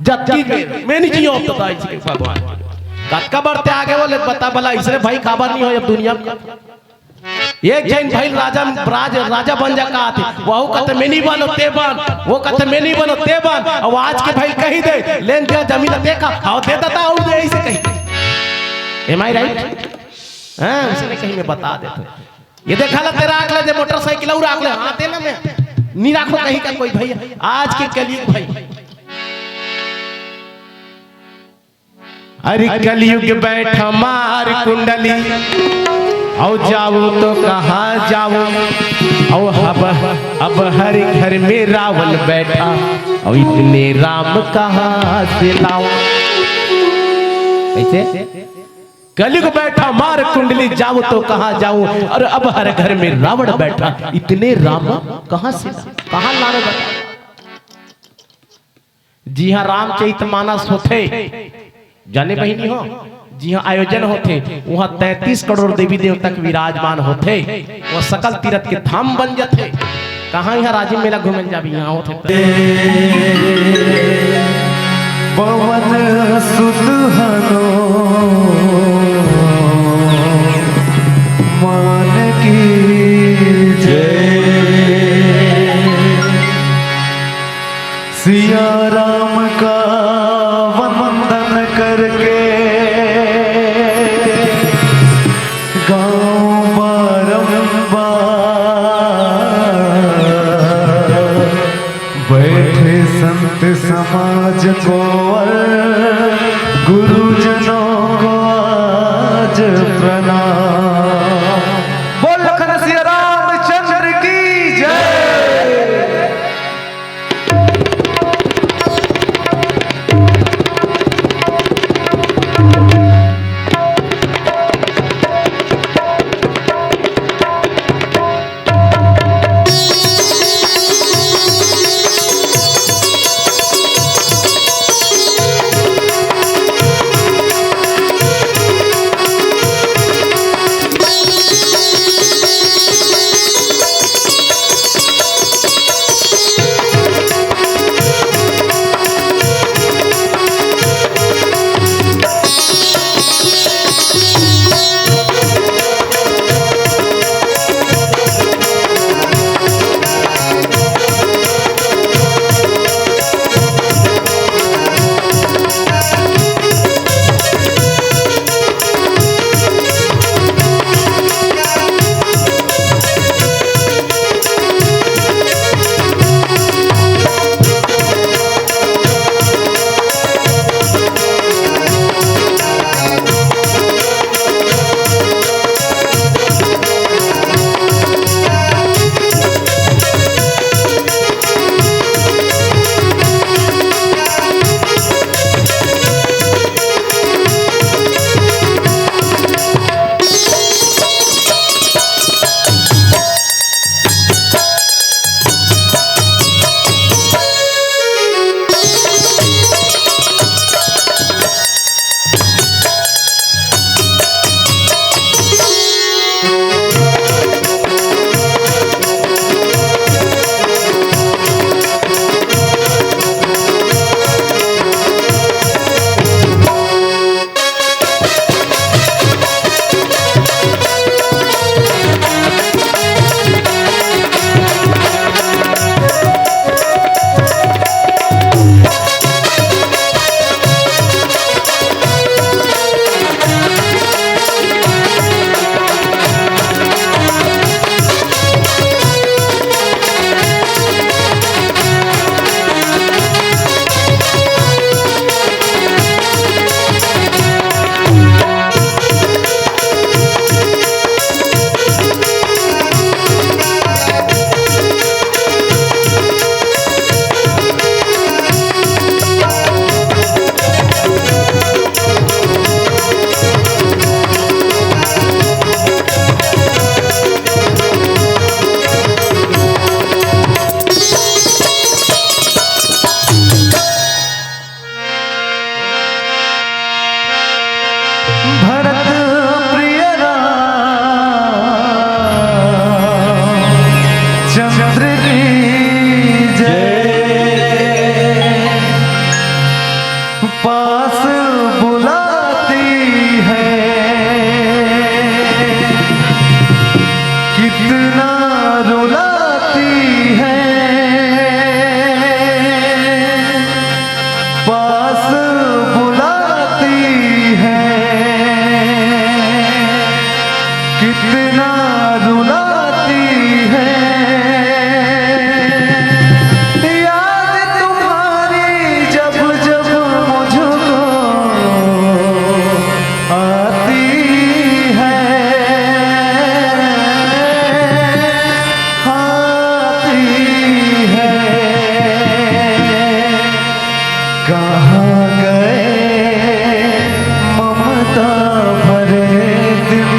जत्ती मैं नहीं जियो बता इसके भगवान कतका बढ़ते आगे बोले बता भला इसरे भाई खबर नहीं हो अब दुनिया में एक जैन भाई राजा बन जा का थे वो कहते मैं नहीं बनो ते बन वो कहते मैं नहीं बनो ते बन और आज के भाई कही दे लेन दिया जमीन देखा और देता था और दे ऐसे कही एम आई राइट हां उसने कहीं में बता दे तो ये देखा ला तेरा अगले जे मोटरसाइकिल और अगले हां देना मैं नहीं रखो कहीं का कोई भैया आज के कलयुग भाई अरे कलयुग बैठा मार कुंडली और जाओ तो कहाँ जाओ और अब हर घर में रावण बैठा और इतने राम कहाँ से लाओ ऐसे कलयुग बैठा मार कुंडली जाओ तो कहाँ जाओ और अब हर घर में रावण बैठा इतने राम कहाँ से कहाँ लाने बैठा। जी हाँ रामचरितमानस होते जाने बहिनी हो जी हाँ आयोजन होते वहाँ 33 करोड़ देवी देवता के विराजमान होते वो सकल तीर्थ के धाम बन जाते कहाँ यहाँ राजीव मेला घूमने जा भी यहाँ होते पवन सुत हनो मान की जय सिया राम का वंदन करके गाँव बारंबार बैठे संत समाज को गुरुजनों को आज प्रणाम। बोल लखन सिया रामचंद्र की जय। पास बुलाती है, कितना रुलाती है, पास बुलाती है, कितना रुलाती है। याद तुम्हारी जब जब मुझको आती है, आती है। कहाँ गए ममता भरे दिन,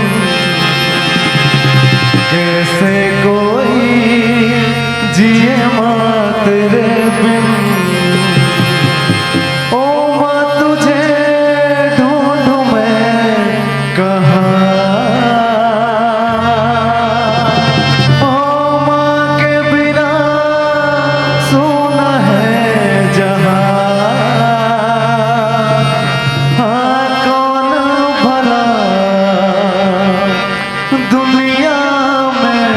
कैसे कोई जिए माँ तेरे बिन। ओ माँ तुझे ढूंढूं मैं कहाँ, ओ माँ के बिना सोना है जहाँ। हाँ कौन भला दुनिया में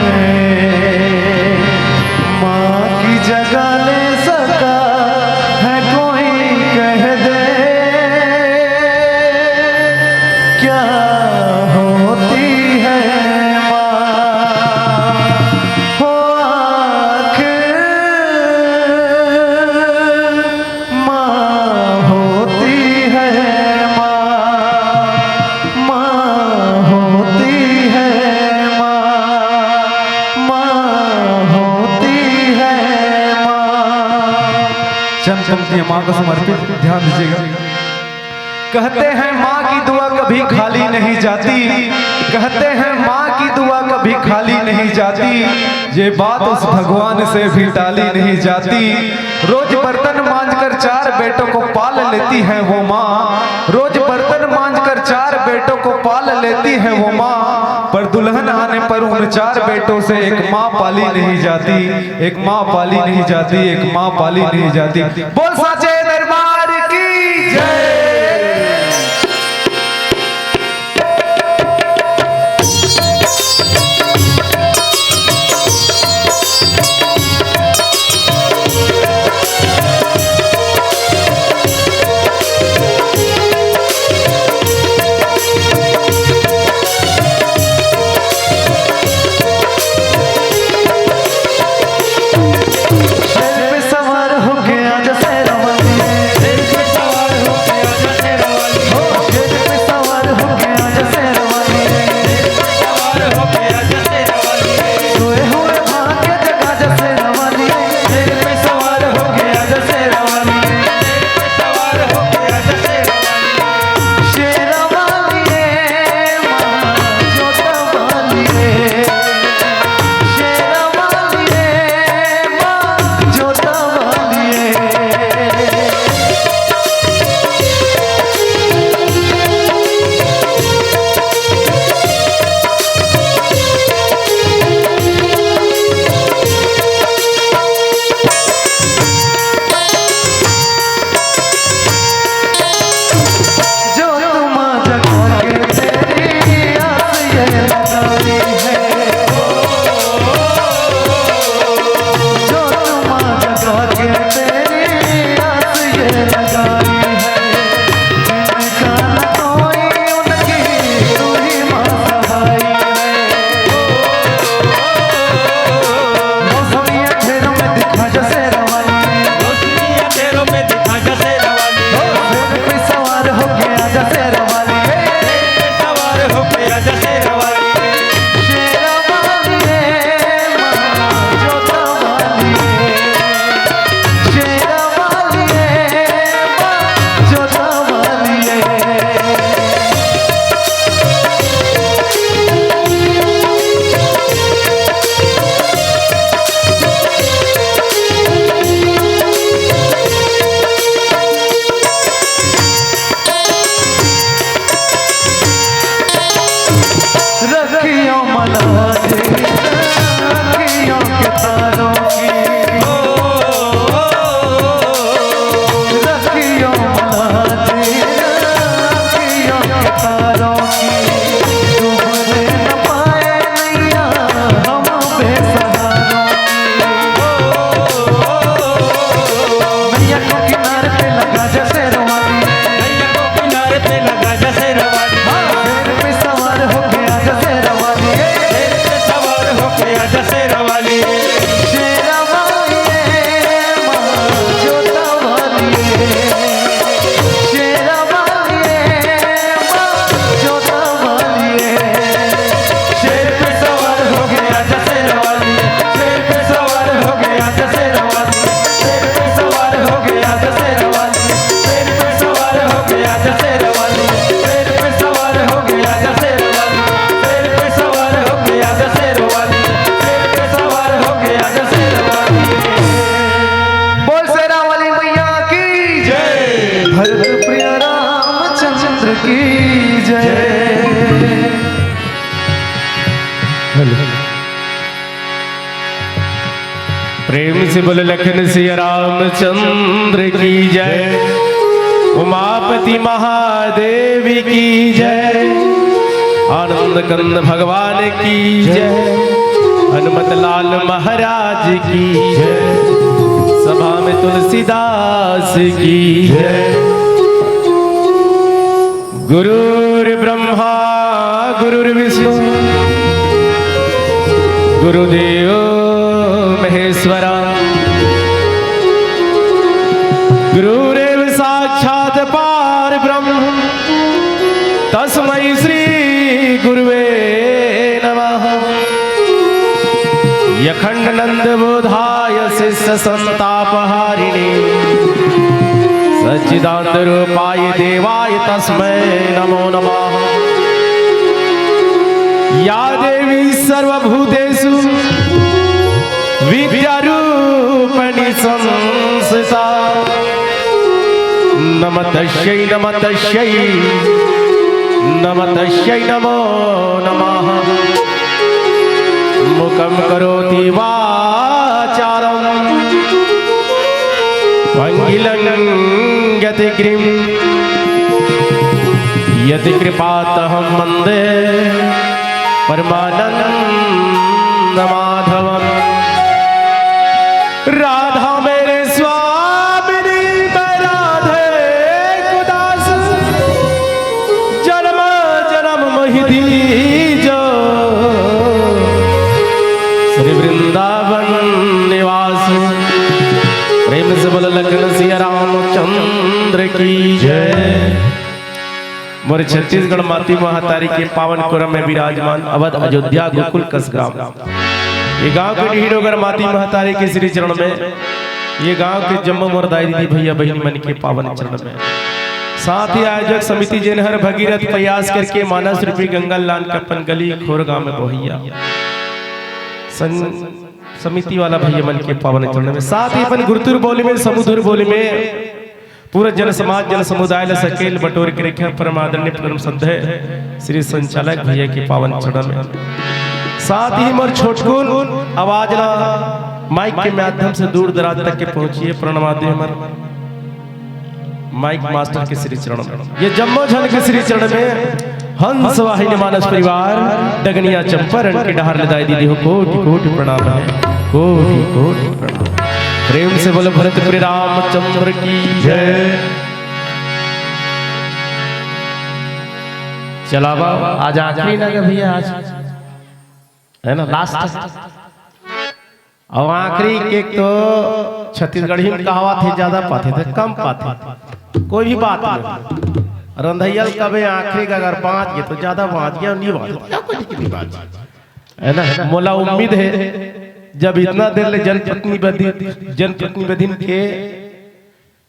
माँ की जगह ले सका है, कोई कह दे क्या होती है माँ। हो आखिर माँ होती है माँ, माँ होती है माँ, माँ होती है माँ। चंद पंक्तियां माँ को समर्पित, ध्यान दीजिएगा। कहते हैं माँ की दुआ कभी खाली नहीं जाती, कहते हैं माँ की दुआ कभी खाली नहीं जाती, ये बात उस भगवान से भी टाली नहीं जाती। रोज बर्तन मांजकर 4 बेटों को पाल लेती है वो माँ, रोज बर्तन मांजकर 4 बेटों को पाल लेती है वो माँ, पर दुल्हन आने पर उन 4 बेटों से एक माँ पाली नहीं जाती, एक माँ पाली नहीं जाती, एक माँ पाली नहीं जाती। बोल साचे दरबार की जय। शेर पे सवार होके आजा शेरा वाली, की जय। प्रेम से बोले लखन सिया रामचंद्र की जय। उमापति महादेव की जय। आनंद कंद भगवान की जय। हनुमत लाल महाराज की जय। सभा में तुलसीदास की जय। गुरुर् ब्रह्मा गुरुर्विष्णु गुरुदेव महेश्वरा गुरुरेव साक्षात् पार ब्रह्म तस्मै श्री गुरुवे नमः। यखंड नंद बोधाय शिष्य संतापहारिणे सच्चिदानंद रूपाय देवाय तस्मै नमो नमः। या देवी सर्वभूतेषु विद्यारूपिणी संस्थिता नमस्तस्यै नमस्तस्यै नमस्तस्यै नमो नमः। मुखं करोति वाचालं भङ्गिलं यतिगिरिं यतिकृपातहं वन्दे परमानंद माधवम। राधा मेरे स्वामिनी मैं राधे को दास जन्म जन्म मोहि दीजो श्री वृंदावन निवास। प्रेम से बोल लखन सिया रामचंद्र की जय। मोर छत्तीसगढ़ माती महातारी के पावन कुरम में विराजमान अवध अयोध्या गोकुल कसगांव। ये गांव के ढीडोगर माती महातारी के श्री चरण में, ये गांव के जम्मू मोरदाई दीदी भैया बहनी मन के पावन चरण में, साथ ही आयोजक समिति जिनहर भगीरथ प्रयास करके मानस रूपी गंगा लाल कपन गली खोर गांव में बोहिया समिति वाला भैया मन के पावन चरण में, साथ ही अपन गुरुतुर बोली में समुद्र बोली में पूरा जन समाज जन समुदाय सकेल बटोर के रखे परम आदरणीय परम श्रद्धेय श्री संचालक भैया के पावन चरण में, साथ ही मोर छोटकुन आवाज ला माइक के माध्यम से दूर दराज तक के पहुंचिए प्रणमादि हमर माइक मास्टर के श्री चरण में। ये जम्मो झन के श्री चरण में हंस वाहिनी मानस परिवार डगनिया चंपारण के डहार लदाई दीदी हो कोटि कोटि प्रणाम है, कोटि कोटि प्रणाम। प्रेम से बोलो भरतपुरी रामचंद्र की जय। चला बाबा आज आखिरी ना भैया, आज है ना लास्ट। और आखिरी केक तो छत्तीसगढ़ी में कहावत है, ज्यादा पाते थे कम पाते, कोई भी बात नहीं। रंधैयल कभी आखिरी का अगर बाँच गए तो ज्यादा बाँच गया, नहीं बात है ना। मोला उम्मीद है जब इतना देर ले जनप्रतिनिधि के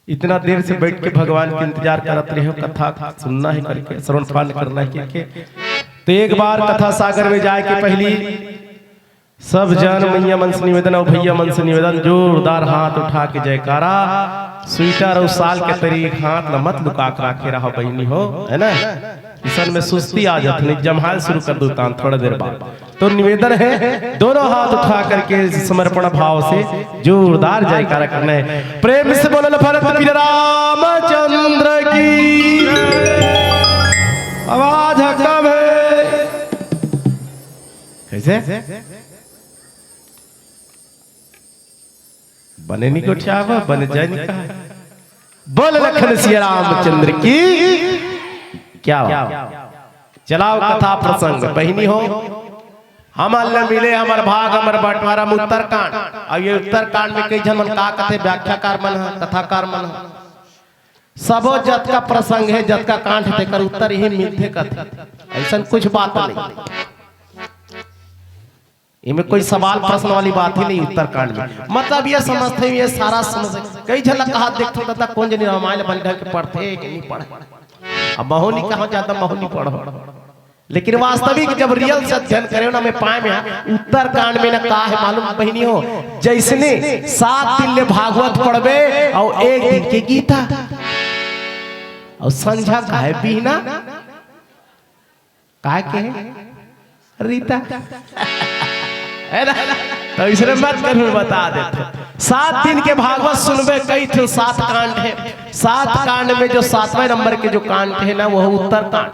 इतना देर से बैठ के भगवान के इंतजार करते रहे, कथा सुनना है करके श्रवण पान करना है करके, तो एक बार कथा सागर में जाए के पहली सब जन मैया मन से निवेदन और भैया मन से निवेदन जोरदार हाथ उठा के जयकारा। स्वीटर और साल के तरीक हाथ न मत लुका कर रखे रहा बहनी हो, है ना। किसान में सुस्ती आ जाती नहीं, जमहाल शुरू कर दो तान थोड़ा देर बाद। तो निवेदन है दोनों हाथ उठा करके समर्पण भाव से जोरदार जयकारा करना है। प्रेम से बोलो भरतपुरी रामचंद्र की आवाज कम है कैसे बने नहीं को चावा बन जाए नहीं कहा। बोल लखन सिया रामचंद्र की क्या चलाओ कथा प्रसंग बहनी हो। हम अल्लाह मिले हमार भाग हमार बंटवारा में उत्तरकांड। अब ये उत्तरकांड में कई जन मन का कथे व्याख्याकार मन कथाकार मन सबो जत का प्रसंग है, जत का कांड है कर उत्तर ही मिलते कथे, ऐसा कुछ बात नहीं। इनमें कोई सवाल प्रश्न वाली बात ही नहीं उत्तरकांड में। मतलब ये समझते ये सारा समझ कई जन कहा देखते दादा कौन जनी रामायण बन के पढ़ते कि नहीं पढ़े। अब महोनी कहा जाता महोनी पढ़ो, लेकिन वास्तविक जब रियल से अध्ययन करे ना में पाए में उत्तरकांड में ना कहा है मालूम बहनी हो, जैसने 7 दिन ले भागवत पढ़बे और 1 दिन के गीता और संझा काहे बिहना काहे के रीता है ना। तो इसने मत कर बता देते 7 दिन के भागवत सुनबे कई थे 7 कांड है। 7 कांड में जो 7वें नंबर के जो कांड है ना वह उत्तर कांड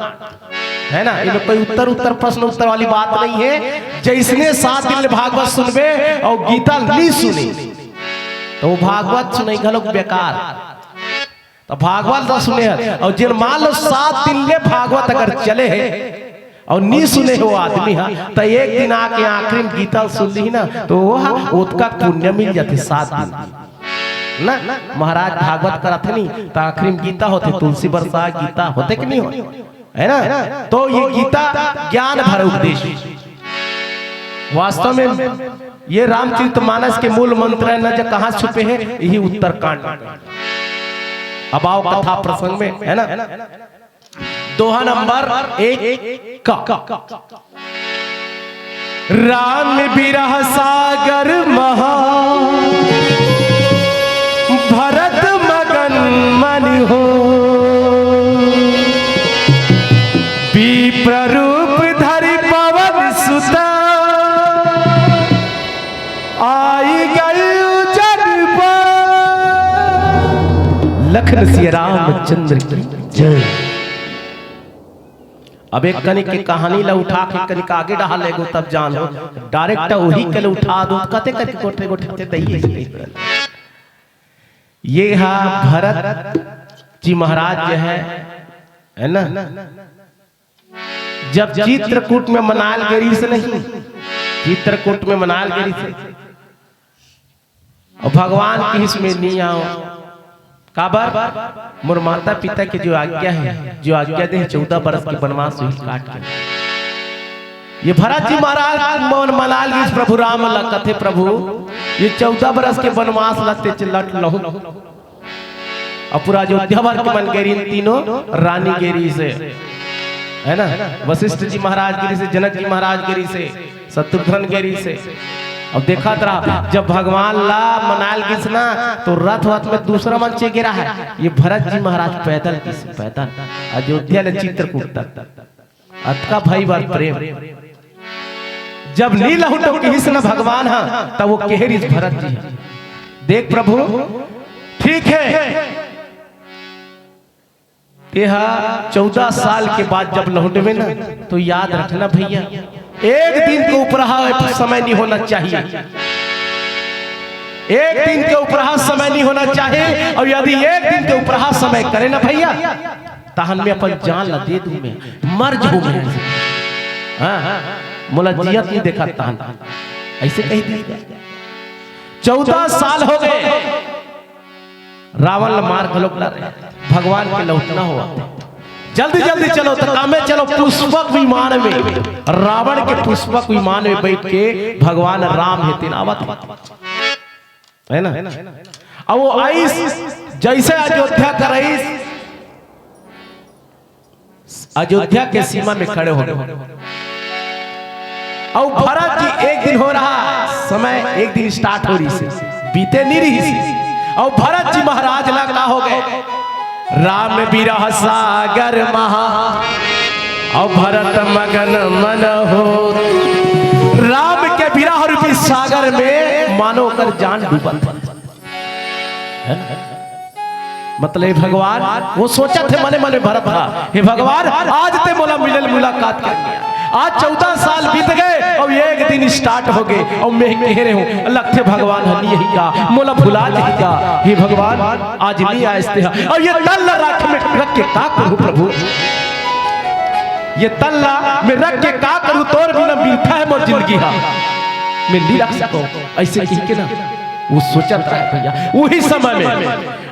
है ना। इनमें कोई उत्तर प्रश्न उत्तर वाली बात नहीं है। जिसने 7 दिन भागवत सुनबे और गीता नहीं सुनी तो वो भागवत सुने लोग बेकार। तो भागवत तो सुने और जिन मान लो 7 दिन ले भागवत अगर चले है और नहीं सुने हो आदमी है तो एक दिन आके आखिरी में गीता सुन ली ना तो उसका पुण्य मिल जाते 7 दिन ना। महाराज भागवत करते नहीं तो आखिरी में गीता होते तुलसी बरसा गीता होते कि नहीं होते है ना। तो ये गीता ज्ञान भर उपदेश वास्तव में ये रामचरितमानस के मूल मंत्र है न जो कहाँ छुपे हैं यही उत्तरकांड। अब आओ कथा प्रसंग में है ना। दोहा नंबर 1 का राम बिरह सागर महा भरत मगन मन हो विप्ररूप धरि पवन सुता आई गई जगपा लखन सिया रामचंद्र की जय। अब एक कनिक की कहानी ला उठा के कनिक आगे डाल लेगो तब जानो डायरेक्ट वही के उठा दो कते कते गोठे गोठे तई। ये हा भरत जी महाराज जो है ना जब चित्रकूट में मनाल गिरी से नहीं चित्रकूट में मनाल गिरी से और भगवान की इसमें नहीं आओ काबर मोर माता पिता की जो आज्ञा है जो आज्ञा दे 14 बरस के वनवास हुई काट के। ये भरत जी महाराज मनाल गिरी प्रभु राम कथे प्रभु ये 14 बरस के वनवास लते लट लहु और पूरा अयोध्या भर के मन गेरी तीनों रानी गेरी से है ना। वशिष्ठ जी महाराज गिरी से जनक जी महाराज गिरी से शत्रुघ्न गिरी से। और देखा रहा जब भगवान ला मनाल किसना तो रथ वथ में दूसरा मंच गिरा है। ये भरत जी महाराज पैदल पैदल अयोध्या ने चित्रकूट तक अतका भाई बार प्रेम जब नी लहुटो कृष्ण भगवान है तब वो केहरी भरत जी देख प्रभु ठीक है। यह 14 साल के बाद जब लौटवे ना तो याद रखना भैया एक दिन के ऊपर समय नहीं होना चाहिए। एक दिन के ऊपर समय नहीं होना चाहिए और यदि एक दिन के ऊपर समय करे ना भैया तहन में अपन जान ला दे दूं मैं मर जाऊं मैं। मोला जियत नहीं देखा तहन ऐसे कह दी। 14 साल हो गए रावण मार खलोक भगवान के लौटना हुआ। जल्दी जल्दी चलो तो कामे चलो पुष्पक विमान में रावण के पुष्पक विमान में बैठ के भगवान राम है तिनावत है ना। अब वो आइस जैसे अयोध्या का रईस अयोध्या के सीमा में खड़े हो गए। और भरत जी एक दिन हो रहा समय एक दिन स्टार्ट हो रही से बीते नहीं रही सी। और भरत जी महाराज लगना हो गए राम बिरह सागर महा और भरत मगन मन हो। राम के बिरह रूपी सागर में मानो कर जान डूबल। मतलब भगवान वो सोचा थे मने मने भरत था हे भगवान आज ते मोला मिलल मुलाकात कर आज 14 साल बीत गए और एक दिन स्टार्ट हो गए और मैं कह रहे हूँ लगते भगवान हनी यही का मोला भुला जाएगा हे भगवान आज नहीं आए और ये तल्ला राख में रख के का करूं प्रभु ये तल्ला में रख के का करूं तोर बिना मिलता है मोर जिंदगी हा मैं नहीं रख सकूं ऐसे कह के ना वो सोचत रहा भैया वही समय में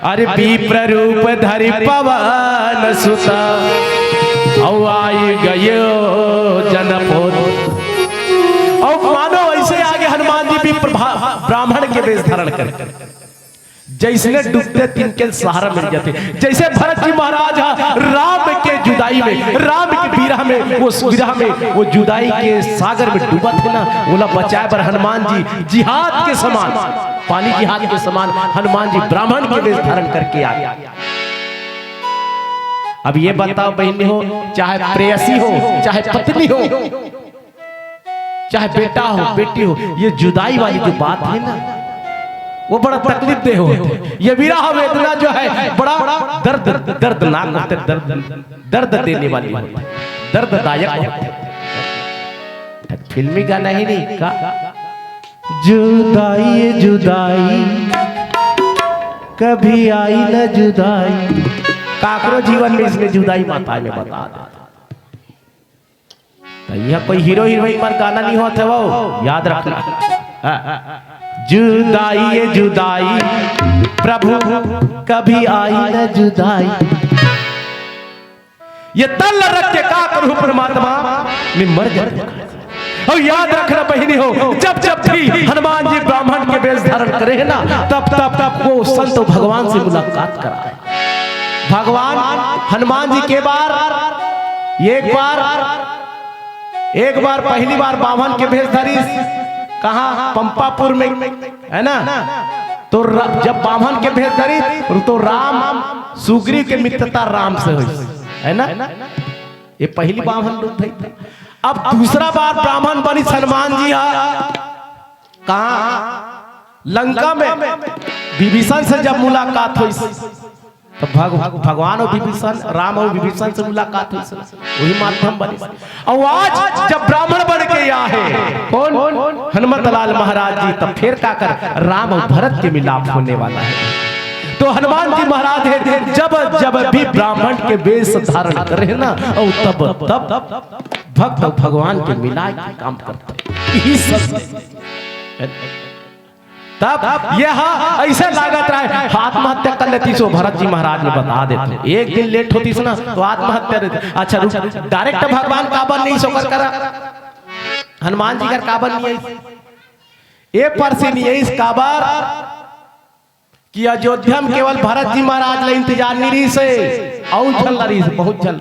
अरे विप्र रूप धरि पवन सुता औ आई गयो जनपद। और मानो ऐसे आगे हनुमान जी भी ब्राह्मण के वेश धारण कर जैसे डूबते तिनके सहारा मिल जाते। जैसे भरत जी महाराज राम के जुदाई में राम की विरह में वो विरह में वो जुदाई के सागर में डूबा थे ना बोला बचाए पर हनुमान जी जिहाद के समान पानी जिहाद के समान हनुमान जी ब्राह्मण के वेश धारण करके आ गया। अब ये बताओ बहनी हो, चाहे प्रेयसी हो, चाहे पत्नी हो, चाहे बेटा हो, बेटी हो, ये जुदाई वाली जो बात है ना, वो बड़ा तकलीफ दे हो। ये विरह वेदना जो है बड़ा दर्दनाक होते, दर्द देने वाली होती, दर्ददायक होती। फिल्मी गाना ही नहीं का, जुदाई जुदाई कभी आई न जुदाई, काकरो जीवन में इसमें जुदाई माता में बता देता। तो यह कोई हीरो हीरोइन पर गाना नहीं होता, वो याद रखना। जुदाई ये जुदाई प्रभु कभी आई न जुदाई, ये तल रख के का करूं परमात्मा मैं मर जाऊं। और याद रखना बहिनी हो, जब जब भी हनुमान जी ब्राह्मण के वेश धारण करे ना, तब तब तब वो संत भगवान से मुलाकात कराए। भगवान हनुमान जी के एक बार पहली बार ब्राह्मण के वेश धरी, कहा पंपापुर में है ना। तो जब ब्राह्मण के भेष धरी तो राम सुग्रीव के मित्रता राम से हुई है ना, ये पहली ब्राह्मण रूप थी। अब दूसरा बार ब्राह्मण बनी हनुमान जी कहा लंका में विभीषण से जब मुलाकात हुई, तो भगवान और विभीषण, राम और विभीषण से मुलाकात हुई, वही माध्यम बनी। और आज जब ब्राह्मण बन के आए कौन, हनुमत लाल महाराज जी, तब फिर का कर राम और भरत के मिलाप होने वाला है। तो हनुमान जी महाराज है जब जब भी ब्राह्मण के वेश धारण करे ना, और तब तब भक्त भगवान के मिलाए के काम करते। तब यह ऐसे लागत रहा है आत्महत्या कर लेती, सो भरत जी महाराज ने बता देते, एक दिन लेट होती ना तो आत्महत्या। अच्छा डायरेक्ट भगवान काबर नहीं सोकर करा, हनुमान जी का काबर नहीं है, एक पर से नहीं है इस काबर कि अयोध्या में केवल भरत जी महाराज ले इंतजार नहीं से, और चल रही से बहुत चल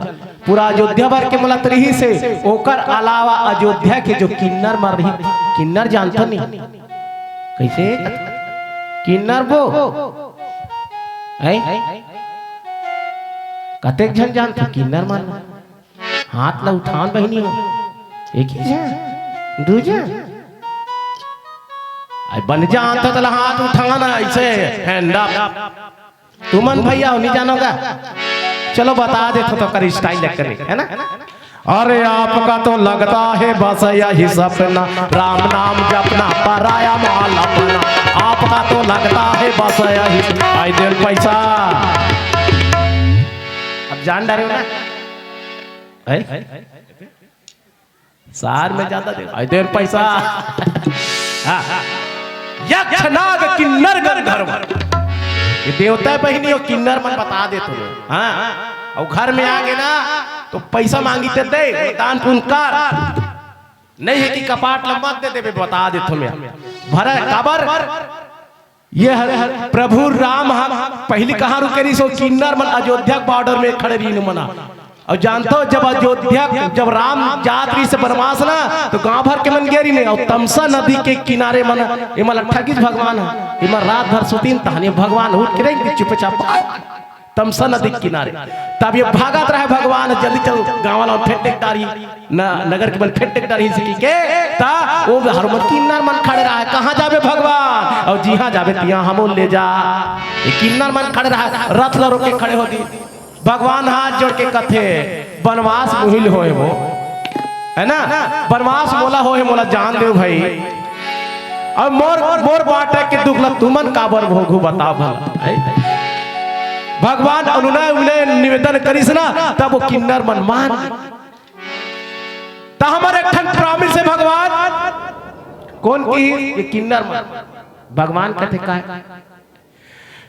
पूरा अयोध्या भर के मुलत रही से, ओकर अलावा अयोध्या के जो किन्नर मर रही, किन्नर जानता नहीं कैसे किन्नर वो कतेक जन जानते किन्नर मान, हाथ ला उठान बहनी हो, एक ही जन दू जन बन जानता तो हाथ उठाना ऐसे हैंड अप। तुमन भैया नहीं जानोगा, चलो बता दे तो कर स्टाइल करे है ना। अरे आपका तो लगता है बस यही सपना, राम नाम जपना पराया माल अपना, आपका तो लगता है बस यही। आई दे पैसा, अब जान डरे ना सार में ज्यादा दे, आई दे पैसा। यक्ष नाग किन्नर घर, ये देवता बहनी और किन्नर मन बता दे तुम्हें। हाँ और घर में आगे ना तो पैसा मांगी ते दे, दान पुण्य कर, नहीं है कि कपाट लंबा दे दे, बता दे तुम्हें। भरा काबर ये प्रभु राम पहली कहाँ रुके रही, सो किन्नर मन अयोध्या बॉर्डर में खड़े रही मना। और जानते हो जब अयोध्या जब राम यात्री से बनवास ना, तो गांव भर के मन गेरी नहीं, और तमसा नदी के किनारे मन इमल ठगिस भगवान है, इमल रात भर सुतीन तहनी भगवान उठ के रहेंगे चुपचाप तमसा नदी के किनारे। तब ये भागत रहे भगवान, जल्दी चल गांव वाला फेंटेदारी नगर के बल फेंटेदारी के ता वो हरमत किन्नर मन खड़े रहा है, कहाँ जाबे भगवान, और जी हाँ जाबे तिया हम ले जा। ये किन्नर मन खड़े रहा, रथ ला रोके खड़े होती, भगवान हाथ जोड़ के कथे बनवास मुहिल होए वो है ना, बनवास मोला होए मोला जान दे भाई, और मोर मोर बाटे के दुख ला तुमन काबर भोगू बताओ भला। भगवान अनुनय उन्हें निवेदन करिस ना, तब वो किन्नर मन मान ता हमारे ठन प्रॉमिस है भगवान कौन की, ये किन्नर मन भगवान कहते का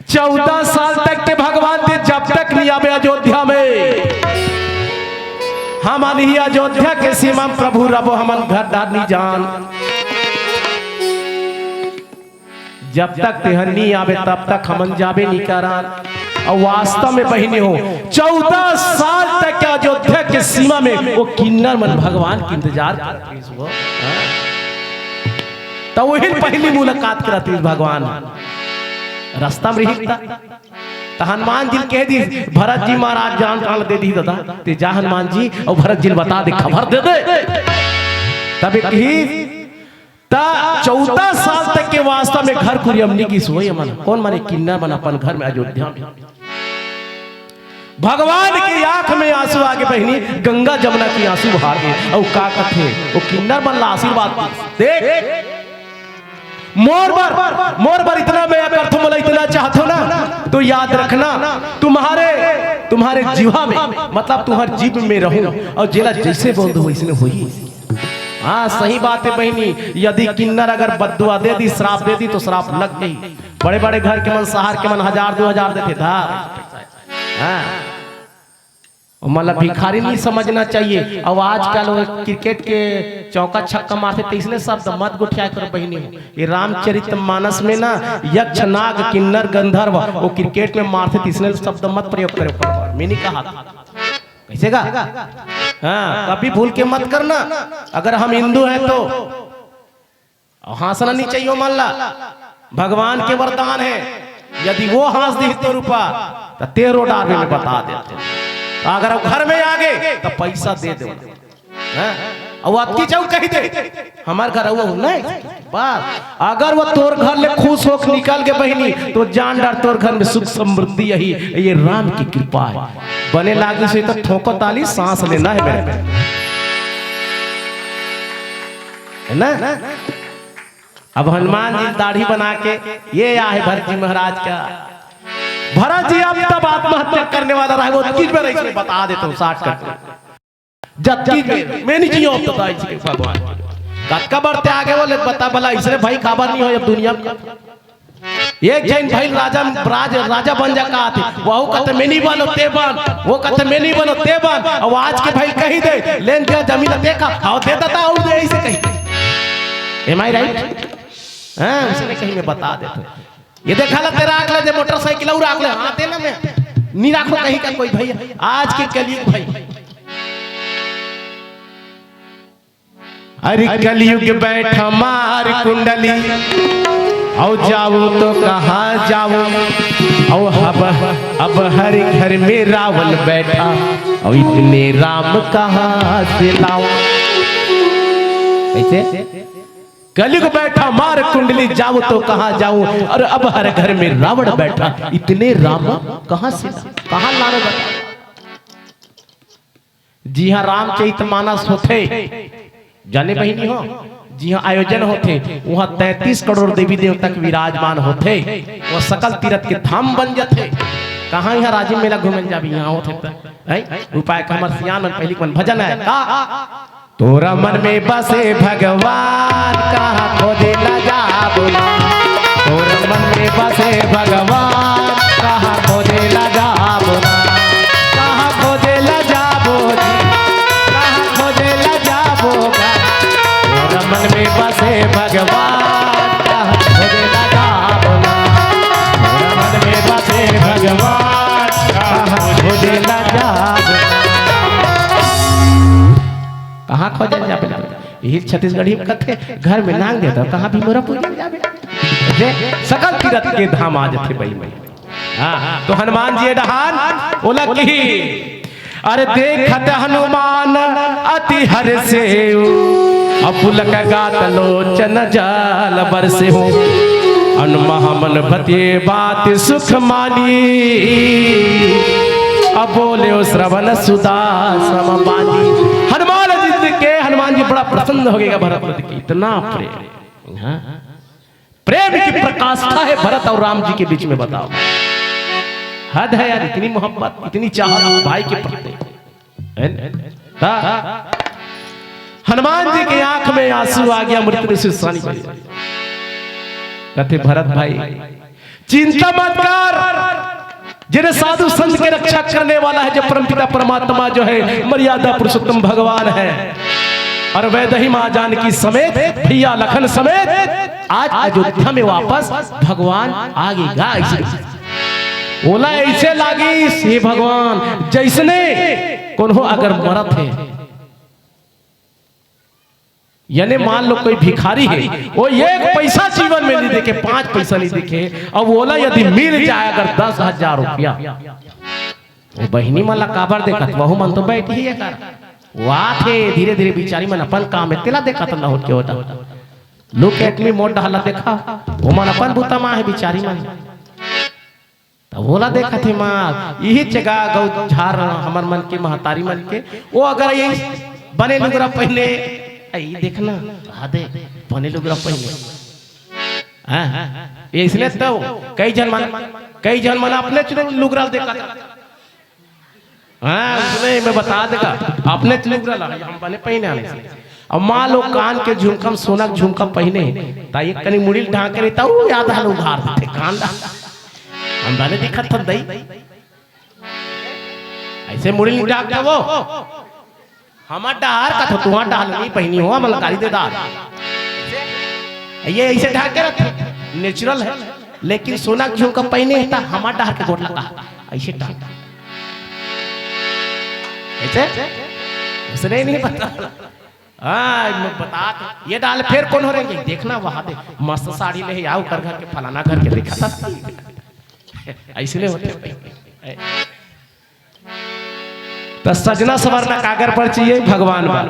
14 साल तक के भगवान थे, जब तक नहीं आवे अयोध्या में, हम नहीं अयोध्या के सीमा प्रभु रबो हमन घर डार नहीं जान, जब तक तेहन नहीं आवे तब तक हमन जाबे नहीं करान। और वास्तव में बहिनी हो 14 साल तक के अयोध्या के सीमा में वो किन्नर मन भगवान की इंतजार करते, तो वही पहली मुलाकात कराती भगवान रास्ता में रही, तो हनुमान जी कह दी भरत जी महाराज जान प्राण दे दी दादा ते जा हनुमान जी और भरत जी बता दे खबर दे दे तब ही 14 साल तक के वास्ता में घर कुरियमनी की सोई मन कौन माने किन्नर बना अपन घर में अयोध्या में भगवान की आंख में आंसू आगे बहनी गंगा जमुना की आंसू बहा गए और का कथे वो किन्नर बनला आशीर्वाद देख मोर बर इतना मैं कर तुम इतना चाहते हो ना तो याद रखना तुम्हारे जीवा में मतलब तुम्हारे जीव में रहूं और जेला जैसे बोल दो वैसे होई। हाँ सही बात है बहनी यदि किन्नर अगर बद्दुआ दे दी श्राप दे दी तो श्राप लग गई। बड़े बड़े घर के मन सहार के मन 1000-2000 देते था। हाँ मतलब भिखारी नहीं समझना चाहिए। अब आजकल क्रिकेट के चौका छक्का मारते तो इसने शब्द मत गुठिया कर बहनी ये रामचरितमानस में ना यक्ष नाग किन्नर गंधर्व वो क्रिकेट में मारते तो इसने शब्द मत प्रयोग करे मैंने कहा कैसे का। हाँ कभी भूल के मत करना। अगर हम हिंदू हैं तो हंसना नहीं चाहिए मान ला भगवान के वरदान है यदि वो हंस दी तो रुपा तो 13 डाल में बता देते अगर घर में आ गए तो पैसा दे दो और आपकी चाऊ कही दे हमारे घर वो नहीं बस अगर वो तोर घर ले खुश होकर निकल के बहनी तो जान डर तोर घर में सुख समृद्धि यही ये राम की कृपा है। बने लागे से तो ठोको ताली सांस लेना है मेरे है ना। अब हनुमान जी दाढ़ी बना के ये आए भरत जी महाराज का भरत जी अब तब आत्महत्या करने वाला रहा वो चीज में नहीं बता देता हूँ 60 करके जब चीज मैं नहीं चाहिए अब बताई जी भगवान का बढ़ते आगे बोले बता भला इसने भाई खबर नहीं हो अब दुनिया में एक जैन भाई राजा बन जा कहा थे वो कहते मैं नहीं बनो ते बन वो कहते मैं नहीं बनो ते बन और आज के भाई कही दे लेन दिया जमीन देखा और देता था और दे ऐसे कही एम आई राइट। हाँ उसने कहीं में बता देते ये देखा ला तेरा आगला जे मोटरसाइकिल और आगले हाँ देना मैं नहीं राखो कहीं का कोई भैया आज के कलयुग भाई अरे कलयुग बैठा मार कुंडली और जाऊं तो कहाँ जाऊं और अब हर घर में रावण बैठा और इतने राम कहाँ से लाऊं कैसे कलयुग बैठा मार कुंडली जाऊं तो कहाँ जाऊं और अब हर घर में रावण बैठा इतने राम कहाँ से कहाँ लाने बैठा। जी हाँ रामचरितमानस होते जाने बहिनी हो जी हाँ आयोजन होते वहाँ 33 करोड़ देवी देवता के विराजमान होते वो सकल तीर्थ के धाम बन जाते। कहाँ यहाँ राजीव मेला घूमने जा भी यहाँ होते उपाय का हमारे सियान में पहली कौन भजन है का तोरा मन में बसे भगवान कहाँ खोजे न जाबो तोरा मन में बसे भगवान कहाँ खोजे न जाबो कहाँ खोजे न जाबो कहाँ खोजे न जाबो तोरा मन में बसे भगवान कहाँ खोजे न जाबो तोरा मन में बसे भगवान कहाँ खोजे न जाबो कहाँ खोजल जाबे यही छत्तीसगढ़ी में कथे घर में नांग देता कहाँ भी मोरा पूजा जाबे सकल तीर्थ के धाम आ जाते भाई मैं। हाँ तो हनुमान जी डहान बोला कि अरे देखत हनुमान अति हर से अपुलक गात लोचन जल बरसे हो अनुमहमन भते बात सुख मानी अब बोले श्रवण सुदा समबानी। हनुमान जी बड़ा प्रसन्न हो गया भरत की इतना प्रेम। हाँ? प्रेम की प्रकाष्ठा है भरत और राम जी के बीच में बताओ हद है यार इतनी मोहब्बत इतनी चाहत भाई के प्रति। हनुमान जी के आंख में आंसू आ गया मृत्यु से कहते भरत भाई चिंता मत कर जिन्हें साधु संत के रक्षा करने वाला है जो परमपिता परमात्मा जो है मर्यादा पुरुषोत्तम भगवान है और वैदही मां जानकी समेत भैया लखन समेत आज अयोध्या में वापस भगवान आगेगा। बोला ऐसे लागी से भगवान जैसने कौन हो अगर मरत है यानी मान लो कोई भिखारी है, वो एक पैसा जीवन में नहीं देखे, 5 पैसा नहीं देखे, अब बोला यदि मिल जाए अगर 10,000 रुपया, वो बहनी मन ला काबर देखत, वहु मन तो बैठी ही कर वाह थे धीरे धीरे बिचारी मन अपन काम है तेला देखा तो लौट के होता लुक एट मी मोड डाला देखा वो मन अपन बुता माँ है बिचारी मन तो बोला देखा थे माँ यही जगह गौ झार हमर मन के महतारी मन के वो अगर यही बने लुगरा पहले देखना दे बने लुगरा पहले ये इसलिए तो कई जन मन अपने लुगरा देखा हाँ उसने मैं बता देगा अपने लुगरा हम बने पहने आने से अब माँ लोग कान के झुमकम सोना झुमकम पहने ता एक कनी मुड़ी ढांक के रहता वो याद हाल उघार देते कान हम बने दिखत था दई ऐसे मुड़ी ढांक के वो हमार डहार का तो तुहार डाल नहीं पहनी हो मलकारी दे दार ये ऐसे ढांक के रखते नेचुरल है लेकिन सोना झुमकम पहने था हमार डहार के गोट लगा ऐसे ढांक ऐसे उसने नहीं पता मैं बता ये डाल फिर कौन हो रहे देखना वहां दे मस्त साड़ी ले आओ कर घर के फलाना घर के देखा था ऐसे नहीं होते तो सजना सवरना काकर पर चाहिए भगवान बाल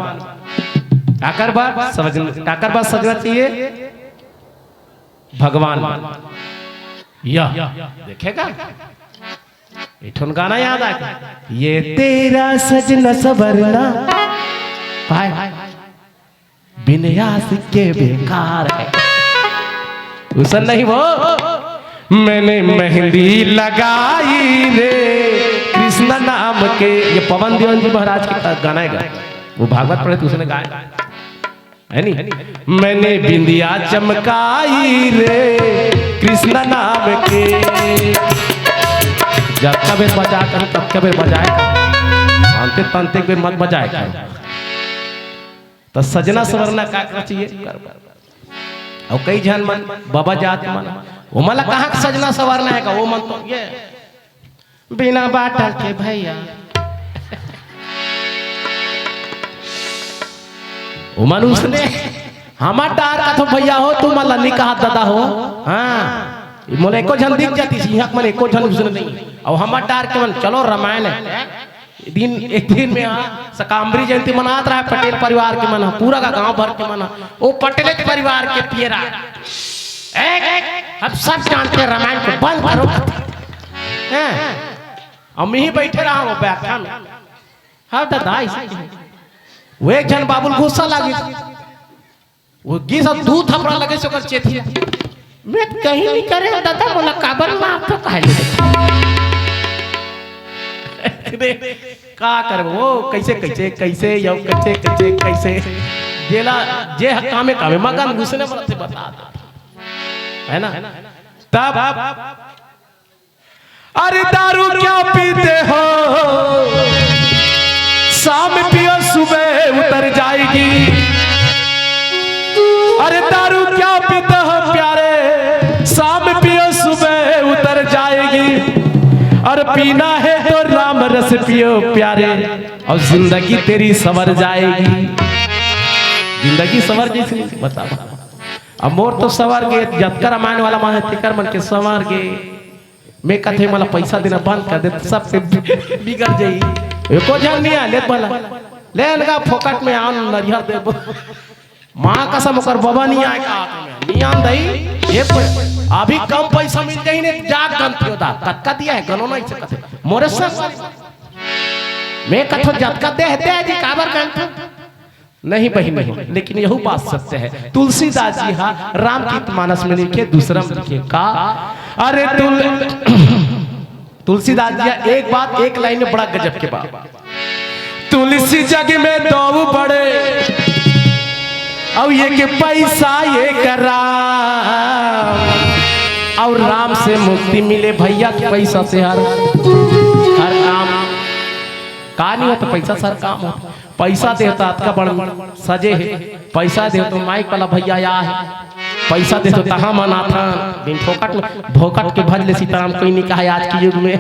काकर बात सजना चाहिए भगवान यह देखेगा इठन गाना याद आ ये तेरा सजना सवरना बिन यास के बेकार है उसन नहीं वो मैंने मेहंदी लगाई रे कृष्ण नाम के ये पवन देवन जी महाराज के गाना है वो भागवत पढ़े तो उसने गाया है नहीं मैंने बिंदिया चमकाई रे कृष्ण नाम के जब कभी बजा कर तब कभी बजाए तानते तानते बेर मत बजाए कर तो सजना सवरना का चाहिए और कई जन मन बाबा जात मन वो मला कहाँ सजना सवरना है का वो मन तो ये बिना बाटल के भैया वो मन उसने हमार डार का तो भैया हो तुम मला निकाह दादा हो हाँ मोले एको जन दिख जाती सिंहक मन एको जन उसने नहीं और हमार डार के मन चलो रामायण है एक दिन में सकाम्बरी जयंती मनात रहा है पटेल परिवार के मन पूरा का गांव भर के मन वो पटेल परिवार के पियरा हम सब जानते रामायण को बंद करो हम ही बैठे रहा वो व्याख्या में हाँ दादा वो एक जन बाबुल गुस्सा लगे वो गी सब दूध थपड़ा लगे से कर चेतिया मैं कहीं नहीं करे दादा बोला काबर में आप तो कहे का कर वो कैसे कैसे कैसे यो कैसे कैसे कैसे जेला जे कामे कामे मगन घुसने वाला बता है ना तब अरे दारू क्या पीते हो शाम पियो सुबह उतर जाएगी अरे दारू क्या पीते हो प्यारे शाम पियो सुबह उतर जाएगी और पीना है तो राम रस पियो प्यारे और जिंदगी तेरी संवर जाएगी जिंदगी संवर जैसी बता अब मोर तो संवर गे जतका रामायण वाला माँ तिकर मन के संवर गे मैं कथे मला पैसा देना बंद कर दे सब से बिगड़ जाई एको जन नहीं ले वाला ले लगा फोकट में आन नरिहर दे माँ कसम कर बाबा नहीं आए का नहीं आन दई ये अभी कम पैसा मिल जाए ने जाग गंत होता कटका दिया है गनो नहीं सकते मोरे सब मैं कथो जतका दे जी काबर गंत नहीं बही नहीं लेकिन यही बात सत्य है तुलसीदास जी हाँ रामचरितमानस में लिखे दूसरा में लिखे का अरे तुलसीदास जी एक बात एक लाइन में बड़ा गजब के बात तुलसी जग में दो बड़े और ये के पैसा ये करा और राम से मुक्ति मिले भैया के पैसा से हर काम का नहीं होता पैसा सर काम होता पैसा देता का बड़ सजे है पैसा दे तो माइक वाला भैया या है पैसा दे तो तहाँ मना था दिन फोकट में भोकट के भज ले सीताराम कोई नहीं कहा आज के युग में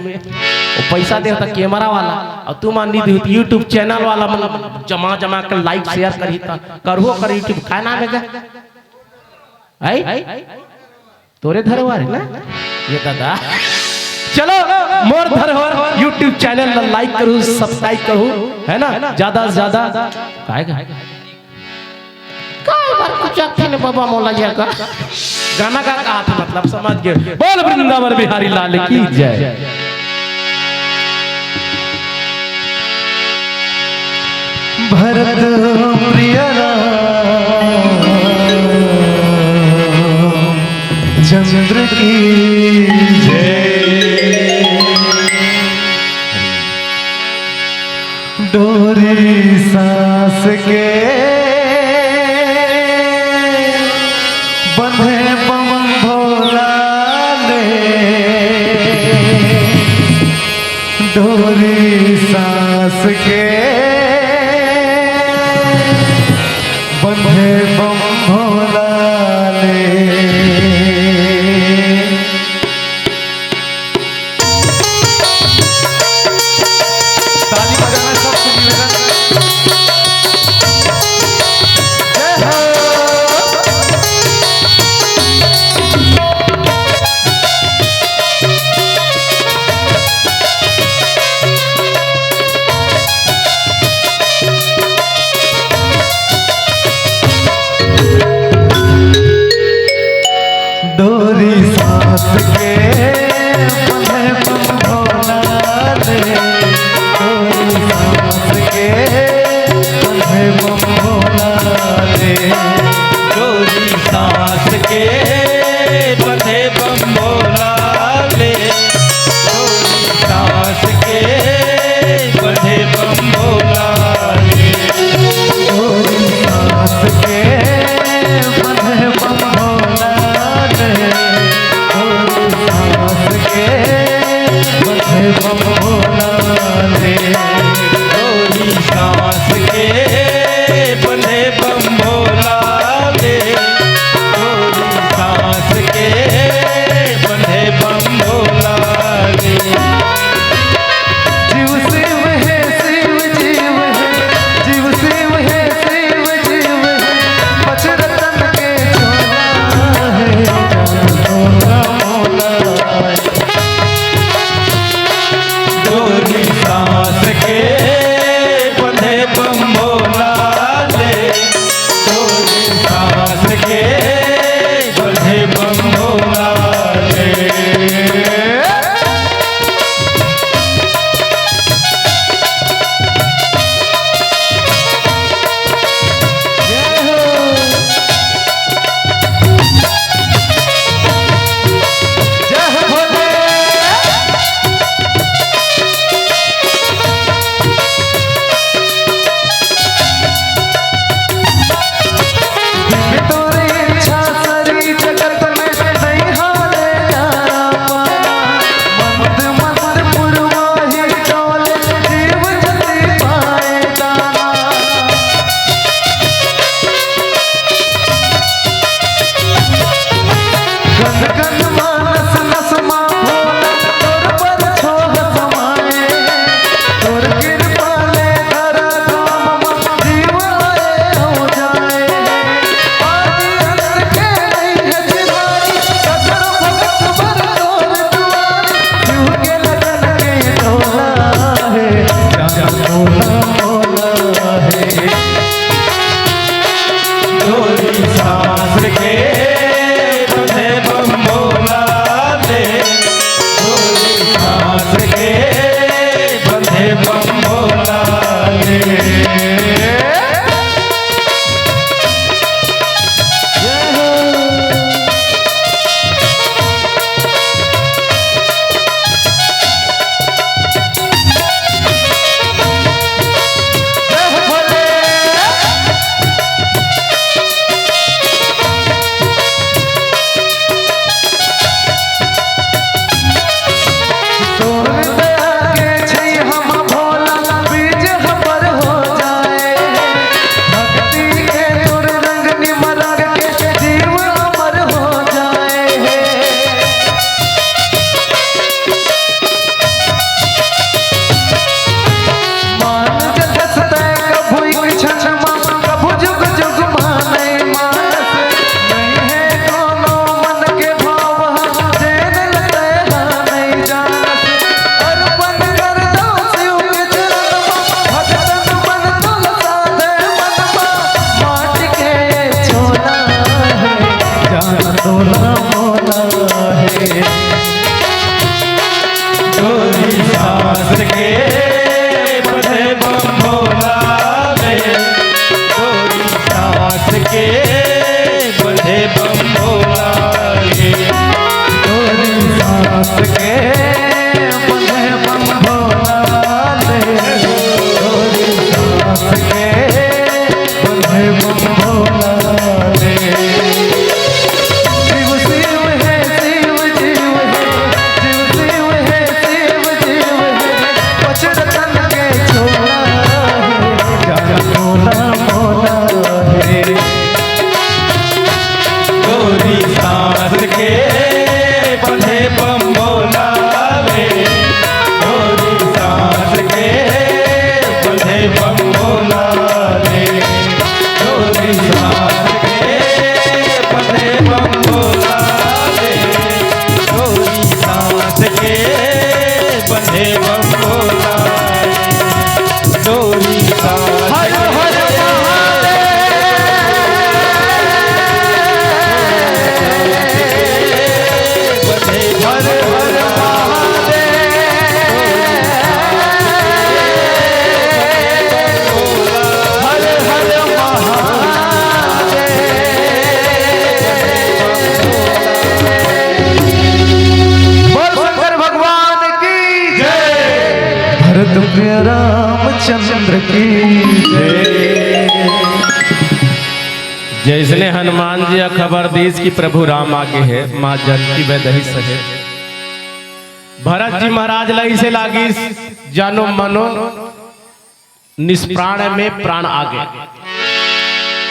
वो पैसा दे होता कैमरा वाला और तू मान दी यूट्यूब चैनल वाला मतलब जमा जमा कर लाइक शेयर करी था करहो कर यूट्यूब का नाम है आई तोरे धरोहर है ना ये दादा। चलो मोर धरोहर यूट्यूब चैनल लाइक करूँ सब्सक्राइब करूँ है ना ज्यादा से ज्यादा बाबा मौला जी का गाना का कहा था मतलब समझ गए। बोल वृंदावन बिहारी लाल की जय। भरत प्रिय चंद्र की जय। डोरी सांस के बंधे बम भोला ले। डोरी सांस के बंधे बम भोला ले। ताली बजाना सबसे निवेदन। जय हो। डोरी सांस के बंधे बम भोला ले। डोरी सांस के बंधे बम भोला ले। डोरी सांस के बंधे बम भोला ले। डोरी सांस के बंधे बम भोला ले। डोरी सांस के बंधे बम भोला ले। डोरी सांस के बंधे बम भोला ले। डोरी सांस के बंधे बम भोला ले। डोरी सांस के बंधे बम भोला ले। जीव शिव है शिव जीव है। जीव शिव है शिव जीव है। पचरतन के चोला है। चोला मोला है। डोरी सांस के बंधे बम भोला ले। डोरी सांस के बंधे बम भोला ले। जय हो भोले। तोरी इच्छा सारी जगत में नहीं हारे जाना पाना। मंद मंद पुरवाही डोले जीव जति पाए दाना। गन गन मानस नस मा भोला तोर पर छोह समाए। तोर कृपा ले धरा धाम मा जीव आए हो जाए। आदि अंत के नहीं है सिवारी। सतर भगत बर तोर दुआरी। जीव के लगन के तोला है। जान तोला मोला है। डोरी सांस के बंधे बम भोला ले। डोरी सांस के बंधे बम भोला ले। जय हो भोले। तोर दया के छै हम भोला बीज हमर हो जाए। रामचंद्र की जैसने हनुमान जी खबर दीस की प्रभु राम आगे है, माँ जानकी वैदही सहे। भरत जी महाराज लई से लागी जानो मनो निष्प्राण में प्राण आगे।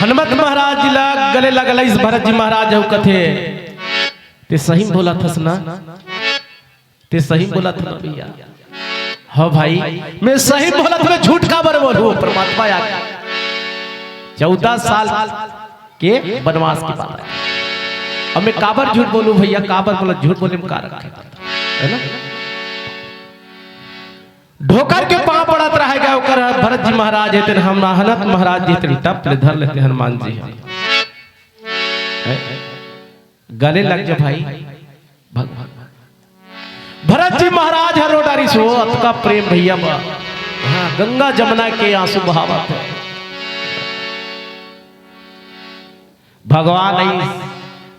हनुमत महाराज जी ला गले लगल इस भरत जी महाराज हो कथे ते सही बोला थस ना, ते सही बोला था भैया। हाँ भाई मैं सही बोला था, मैं झूठ का बर बोलूं। परमात्मा आ 14 साल के वनवास की बात है। अब मैं काबर झूठ बोलूं भैया, काबर बोला झूठ बोले में कार है ना। ढोकर के पांव पड़त रहेगा ओकर भरत जी महाराज हेतन, हम हनुमत महाराज जी हेतन टप ले धर लेते हनुमान जी गले लग जा भाई। भगवान भरत जी महाराज हरो डारी सो अतका प्रेम भैया बा। हाँ गंगा जमुना के आंसू बहावत है। भगवान आई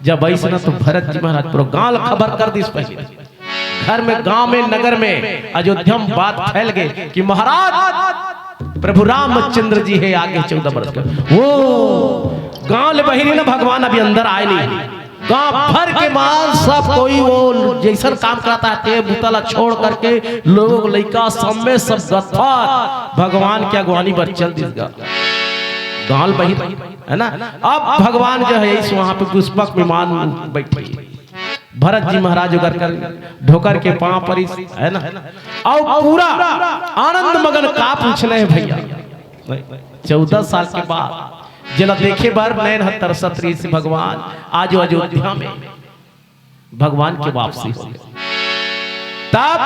जब ऐसा ना तो भरत जी महाराज पूरा गांव खबर कर दी। पहले घर में गांव में नगर में अयोध्या में बात फैल गई कि महाराज प्रभु रामचंद्र जी है आगे 14 वर्ष का। वो गांव ले बहिनी ना भगवान अभी अंदर आए नहीं। गांव भर के बाद सब कोई वो जैसा काम करता है बुतला छोड़ करके लोग लड़का सब में सब गत्था भगवान की अगवानी पर चल दी गांव बही है ना। अब भगवान जो है इस वहां पे पुष्पक विमान बैठ गई। भरत जी महाराज उगर कर ढोकर के पांव पर है ना, और पूरा आनंद मगन का पूछले है भैया। 14 साल के बाद जला देखे बार नैन हत्तर सत्री से भगवान आज अयोध्या में भगवान की वापसी हो। तब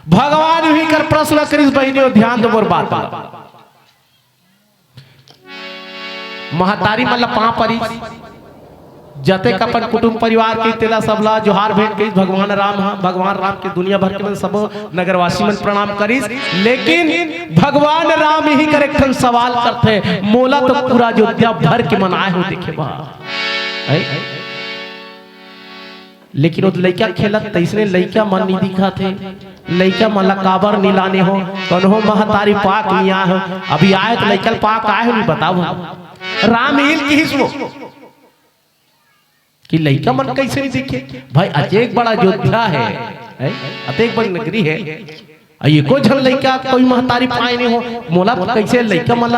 भगवान भी कर प्रश्न करिस बहनियों ध्यान दो बात। महतारी मतलब पांव परी जते अपन कुटुंब परिवार के तेला सबला जोहार भेंट के भगवान राम के दुनिया भर के सब नगरवासी मन प्रणाम करिस। लेकिन भगवान राम ही करेक्शन सवाल करते मोला तो पूरा अयोध्या भर के मनाए हो देखे बा। लेकिन वो लड़का खेलत तैसने लड़का मन नहीं दिखा थे। लड़का मन काबर नीलाने हो कन्हो महतारी पाक निया हो। अभी आए तो लड़का पाक आए हो नहीं बताओ राम हिल की हिस्सो कि लड़का मन कैसे नहीं दिखे भाई। अतेक बड़ा अयोध्या है अतेक बड़ी नगरी है, ये को झन लड़का कोई महतारी पाए नहीं हो मोला कैसे लड़का मन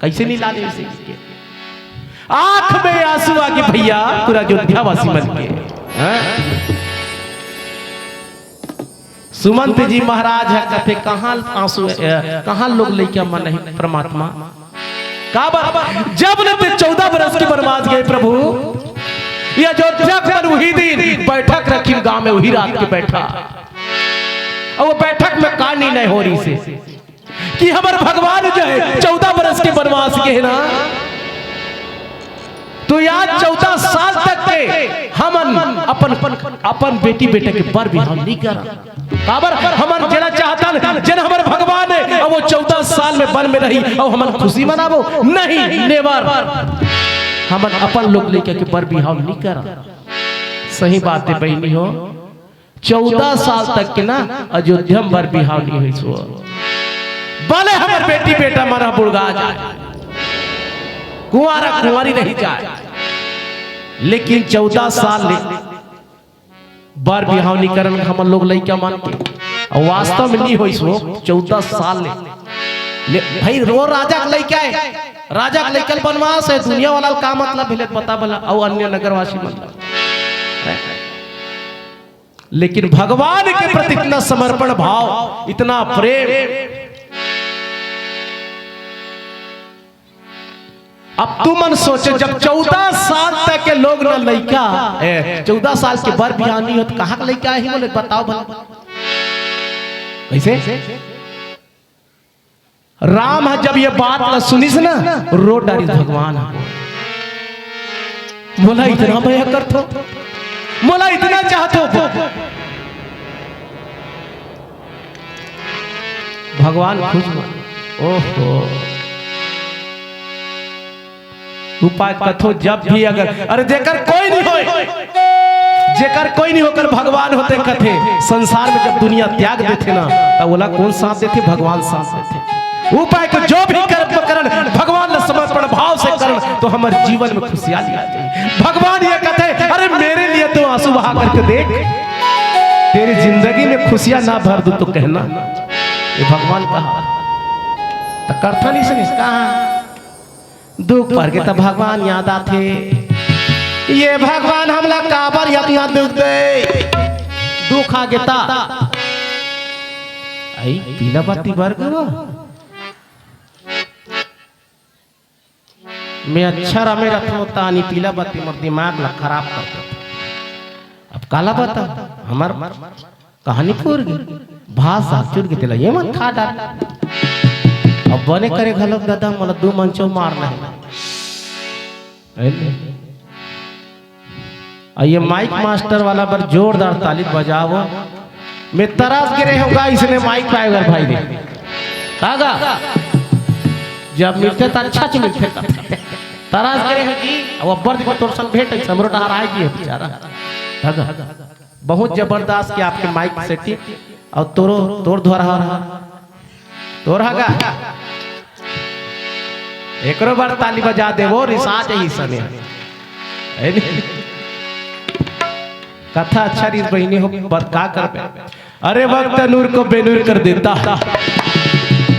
कैसे नहीं लाने से आंख में आंसू आ गए भैया पूरा अयोध्या वासी मन के। सुमंत जी महाराज है कहते कहां आंसू कहां लोग लड़का मन नहीं परमात्मा का जब न 14 बरस की वनवास गए प्रभु ये अयोध्या पर वही दिन बैठक रखी गांव में वही रात के बैठा और वो बैठक में कहानी नहीं हो रही से कि हमारे भगवान जो है 14 बरस के वनवास के है ना तो यार 14 साल तक के हम अपन बेटी बेटे के बर बिहाव नहीं करा काबर हमन जेना चाहता जेना हमारे भगवान है और वो 14 साल में वन में रही और हमन खुशी मनाबो नहीं नेवर हम अपन लोग लेके के पर बिहाव नहीं करा। सही बात है बहनी हो 14 साल तक के ना अयोध्या में बर बिहाव नहीं हुई सो भले हमारे बेटी बेटा मरा बुड़गा जाए कुंवारा कुंवारी नहीं जाए लेकिन 14 साल ले बर बिहाव नहीं करन हम लोग लइका मान के वास्तव में नहीं हुई सो 14 साल ले भाई रो राजा लइका है राजा के लेकर वनवास है दुनिया वाला का मतलब भेले पता भला और अन्य नगरवासी मतलब। लेकिन भगवान के प्रति इतना समर्पण भाव इतना प्रेम। अब तू मन सोचे जब 14 साल तक के लोग ना लइका 14 साल के बर बिहाव नहीं हो तो कहां का लइका ही बोले बताओ भला कैसे। राम है जब ये बात सुनिस ना रो डारी भगवान मोला इतना भय करतो मोला इतना चाहतो भगवान खुश ओहो उपाय कथो जब भी अगर अरे देकर कोई नहीं होए जेकर कोई नहीं होकर भगवान होते कथे संसार में जब दुनिया त्याग देते ना तब बोला कौन साथ देते भगवान साथ देते उपाय को जो भी कर्म करण भगवान ने समर्पण भाव से करण तो हमारे जीवन में खुशहाली आ जाए भगवान ये कहते अरे मेरे लिए तो आंसू बहा करके देख तेरी जिंदगी में खुशियां ना भर दूं तो कहना ये भगवान कहा तो करता नहीं सुनिस कहा दुख पर के तब भगवान याद आते ये भगवान हमला काबर इतना दुख दे दुख आ गेता आई पीला बाती भर करो मैं अच्छा रमे रखता नहीं पीला बाती मर दिमाग ला खराब करता अब काला बता हमार कहानी पूर गई भाषा चुर के तेला ये मत खा डाल अब बने करे घलोक दादा मला दो मंचो मारना है ये माइक मास्टर वाला पर जोरदार ताली बजाओ मैं तरास गिरे होगा इसने माइक पाएगा भाई ने कागा जब मिलते तो अच्छा से मिलते तरास गिरे होगी अब अब्बर देखो तोर संग भेट समरो डहार आएगी बेचारा कागा बहुत जबरदस्त के आपके माइक सेटिंग और तोर द्वारा तोर हगा एकरो बार ताली बजा देवो रिसार्च ही समय कथा अच्छा रीत बहिनी हो बात का कर अरे वक्त नूर को बेनूर कर देता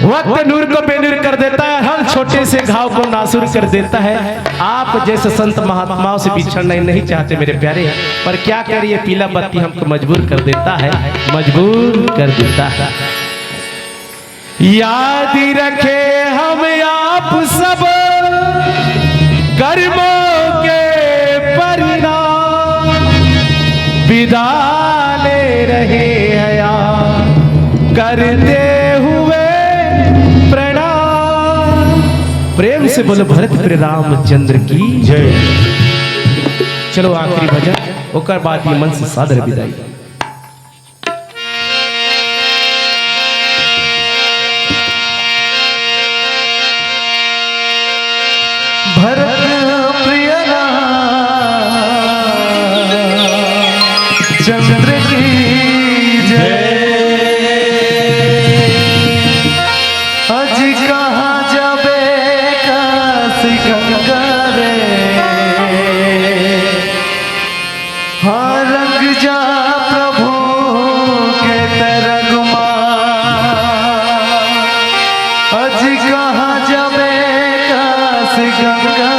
वक्त नूर को बेनूर कर देता है हर छोटे से घाव को नासूर कर देता है आप जैसे संत महात्माओं से बिछड़ना नहीं चाहते मेरे प्यारे पर क्या करिए पीला बत्ती हमको मजबूर कर देता है मजबूर कर देता है याद रखे हम आप सब कर्मों के परिणाम विदा ले रहे हया करते हुए प्रणाम प्रेम से बोलो भरत प्रिय रामचंद्र की जय चलो आखिरी भजन ओकर बाद ये मन से सादर विदाई भरत प्रिय चंद्र की जय अज कहाँ जाबे काशी गंगा रे हाँ रंग जा प्रभु के तरंगमा अज कहाँ जाबे काशी गंगा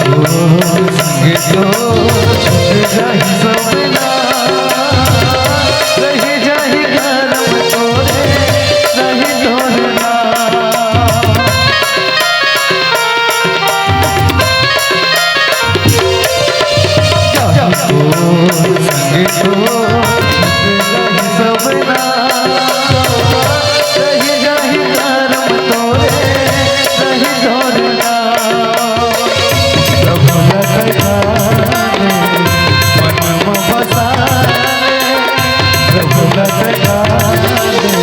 संग तो छूट जाहि सपना रही जाहि करम तोरे रही तोरना संग तो सपना रही जाहि करम तोरे रही तोरना प्रभु लगाने मन में बसाने प्रभु लगाने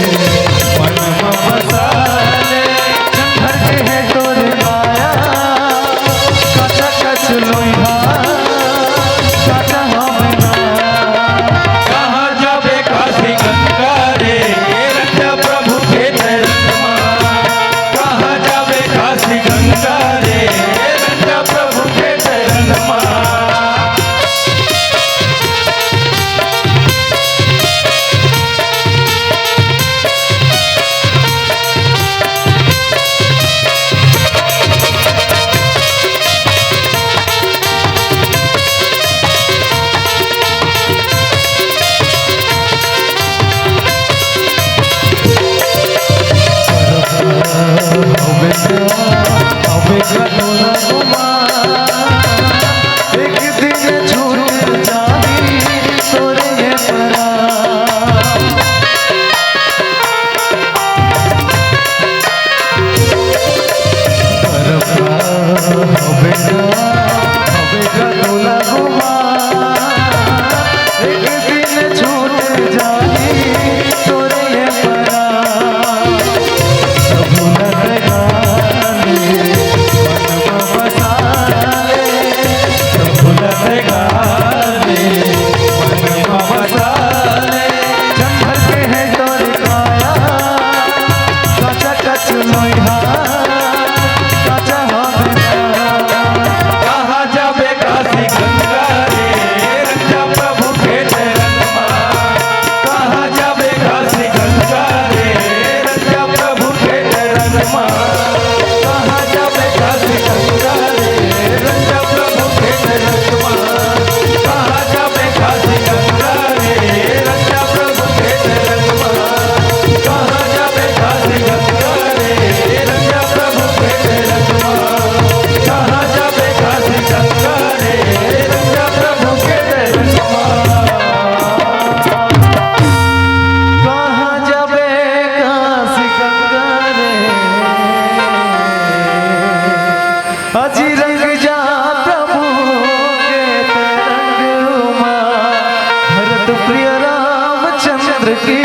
मन में बसाने चंदर के है तोर माया कचा कच लोहा कचा हमना कहाँ जाबे काशी गंगा रे रक्षा प्रभु के चरणमा कहाँ जाबे काशी गंगा रे रक्षा प्रभु के चरणमा एक दिन छूट जाही तोरे ये परा तोला घुमा एक दिन छूट जाही तोरे ये परा प्रभु लगाने मन में बसाने प्रभु लगाने मन में बसाने चंदर के है तोर काया कचा कच लोहा कचा हमना कहाँ जाबे काशी गंगा रे रक्षा प्रभु के चरणमा कहाँ जाबे काशी गंगा रे रक्षा प्रभु के चरणमा कहाँ जाबे काशी गंगा रे रक्षा प्रभु के चरणमा कहाँ जाबे काशी गंगा रे रक्षा प्रभु के चरणमा कहाँ जाबे काशी गंगा रे रक्षा प्रभु के चरणमा कहाँ जाबे काशी गंगा रे रक्षा प्रभु के चरणमा कहाँ जाबे काशी गंगा रे अजी रंग जा प्रभु के तरंगमा भरत प्रिय रामचंद्र की